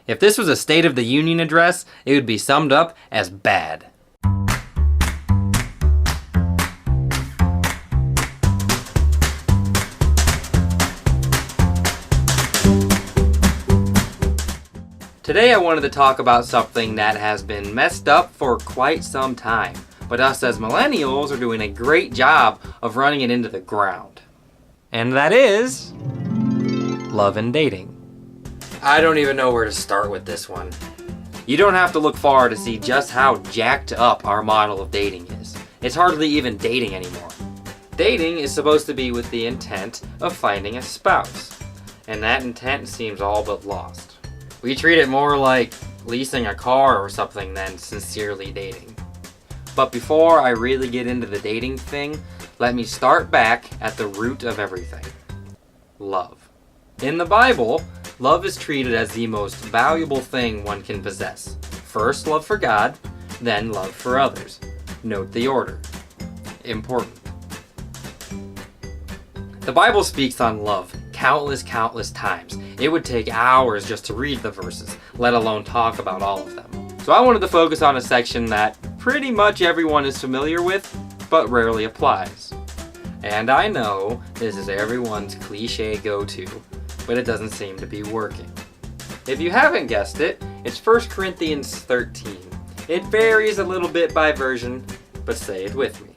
If this was a State of the Union address, it would be summed up as bad. Today I wanted to talk about something that has been messed up for quite some time, but us as millennials are doing a great job of running it into the ground. And that is love and dating. I don't even know where to start with this one. You don't have to look far to see just how jacked up our model of dating is. It's hardly even dating anymore. Dating is supposed to be with the intent of finding a spouse, and that intent seems all but lost. We treat it more like leasing a car or something than sincerely dating. But before I really get into the dating thing, let me start back at the root of everything. Love. In the Bible, love is treated as the most valuable thing one can possess. First, love for God, then love for others. Note the order. Important. The Bible speaks on love countless times. It would take hours just to read the verses, let alone talk about all of them. So I wanted to focus on a section that pretty much everyone is familiar with, but rarely applies. And I know this is everyone's cliche go-to, but it doesn't seem to be working. If you haven't guessed it, it's 1 Corinthians 13. It varies a little bit by version, but say it with me.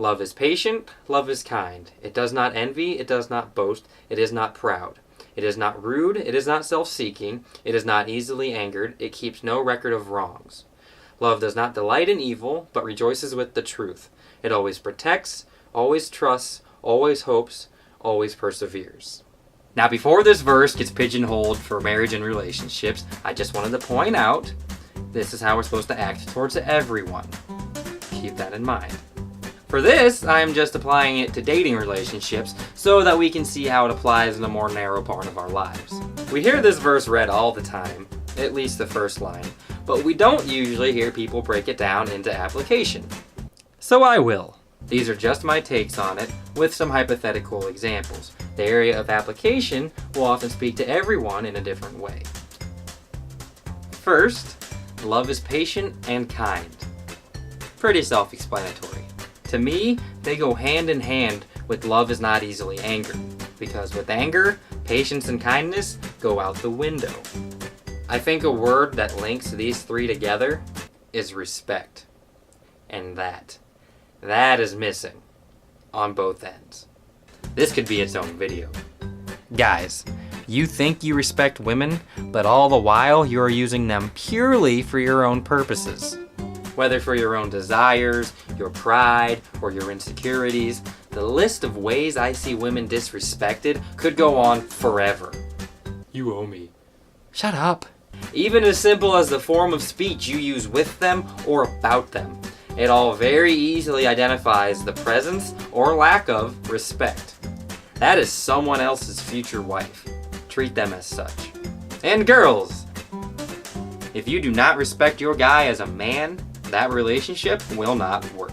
Love is patient, love is kind. It does not envy, it does not boast, it is not proud. It is not rude, it is not self-seeking, it is not easily angered, it keeps no record of wrongs. Love does not delight in evil, but rejoices with the truth. It always protects, always trusts, always hopes, always perseveres. Now before this verse gets pigeonholed for marriage and relationships, I just wanted to point out, this is how we're supposed to act towards everyone. Keep that in mind. For this, I'm just applying it to dating relationships so that we can see how it applies in the more narrow part of our lives. We hear this verse read all the time, at least the first line, but we don't usually hear people break it down into application. So I will. These are just my takes on it, with some hypothetical examples. The area of application will often speak to everyone in a different way. First, love is patient and kind. Pretty self-explanatory. To me, they go hand in hand with love is not easily angered, because with anger, patience and kindness go out the window. I think a word that links these three together is respect. And that is missing on both ends. This could be its own video. Guys, you think you respect women, but all the while you are using them purely for your own purposes. Whether for your own desires, your pride, or your insecurities, the list of ways I see women disrespected could go on forever. You owe me. Shut up. Even as simple as the form of speech you use with them or about them. It all very easily identifies the presence or lack of respect. That is someone else's future wife. Treat them as such. And girls, if you do not respect your guy as a man, that relationship will not work.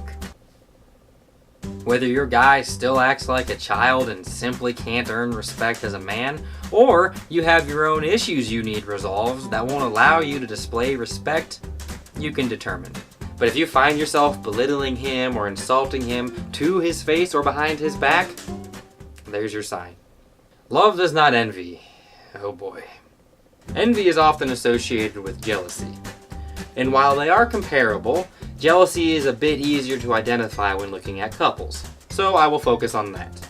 Whether your guy still acts like a child and simply can't earn respect as a man, or you have your own issues you need resolved that won't allow you to display respect, you can determine. But if you find yourself belittling him or insulting him to his face or behind his back, there's your sign. Love does not envy. Oh boy. Envy is often associated with jealousy. And while they are comparable, jealousy is a bit easier to identify when looking at couples. So I will focus on that.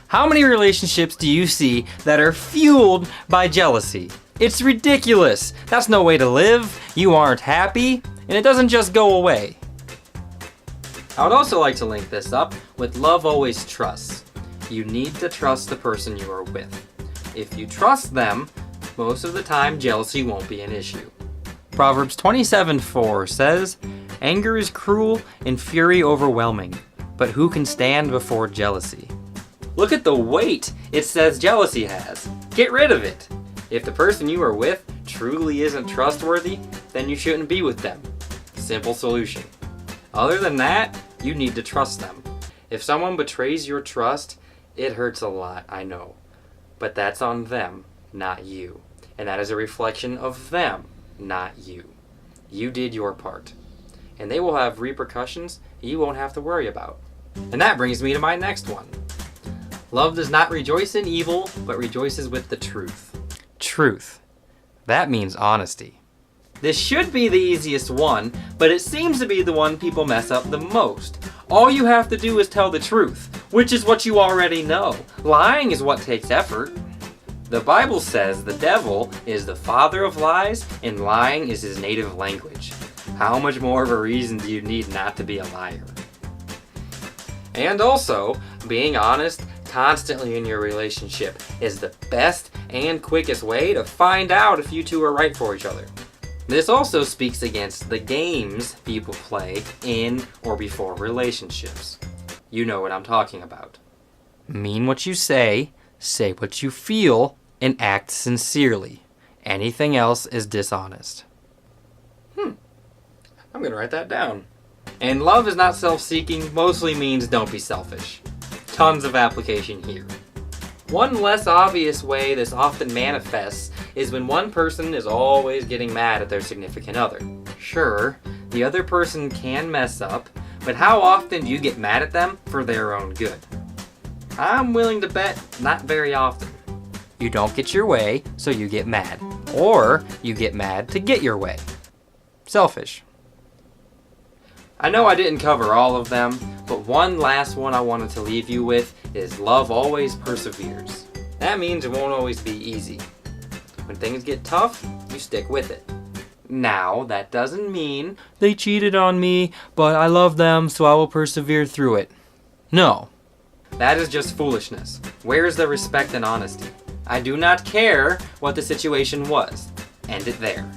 How many relationships do you see that are fueled by jealousy? It's ridiculous. That's no way to live. You aren't happy, and it doesn't just go away. I would also like to link this up with love always trusts. You need to trust the person you are with. If you trust them, most of the time jealousy won't be an issue. Proverbs 27:4 says, "Anger is cruel and fury overwhelming, but who can stand before jealousy?" Look at the weight it says jealousy has. Get rid of it. If the person you are with truly isn't trustworthy, then you shouldn't be with them. Simple solution. Other than that, you need to trust them. If someone betrays your trust, it hurts a lot, I know. But that's on them, not you. And that is a reflection of them, not you. You did your part. And they will have repercussions you won't have to worry about. And that brings me to my next one. Love does not rejoice in evil, but rejoices with the truth. Truth. That means honesty. This should be the easiest one, but it seems to be the one people mess up the most. All you have to do is tell the truth, which is what you already know. Lying is what takes effort. The Bible says the devil is the father of lies, and lying is his native language. How much more of a reason do you need not to be a liar? And also, being honest constantly in your relationship is the best and quickest way to find out if you two are right for each other. This also speaks against the games people play in or before relationships. You know what I'm talking about. Mean what you say what you feel, and act sincerely. Anything else is dishonest. I'm gonna write that down. And love is not self-seeking mostly means don't be selfish. Tons of application here. One less obvious way this often manifests is when one person is always getting mad at their significant other. Sure, the other person can mess up, but how often do you get mad at them for their own good? I'm willing to bet not very often. You don't get your way, so you get mad. Or you get mad to get your way. Selfish. I know I didn't cover all of them, but one last one I wanted to leave you with is love always perseveres. That means it won't always be easy. When things get tough, you stick with it. Now, that doesn't mean they cheated on me, but I love them, so I will persevere through it. No. That is just foolishness. Where is the respect and honesty? I do not care what the situation was. End it there.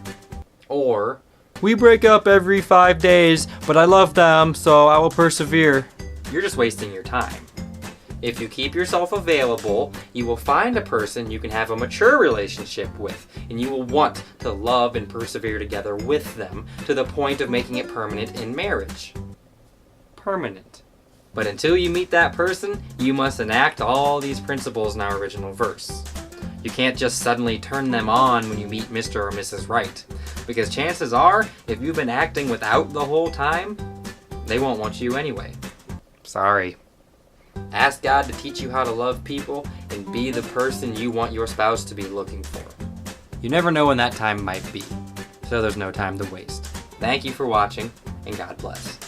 Or, we break up every 5 days, but I love them, so I will persevere. You're just wasting your time. If you keep yourself available, you will find a person you can have a mature relationship with, and you will want to love and persevere together with them to the point of making it permanent in marriage. Permanent. But until you meet that person, you must enact all these principles in our original verse. You can't just suddenly turn them on when you meet Mr. or Mrs. Right, because chances are, if you've been acting without the whole time, they won't want you anyway. Sorry. Ask God to teach you how to love people and be the person you want your spouse to be looking for. You never know when that time might be, so there's no time to waste. Thank you for watching, and God bless.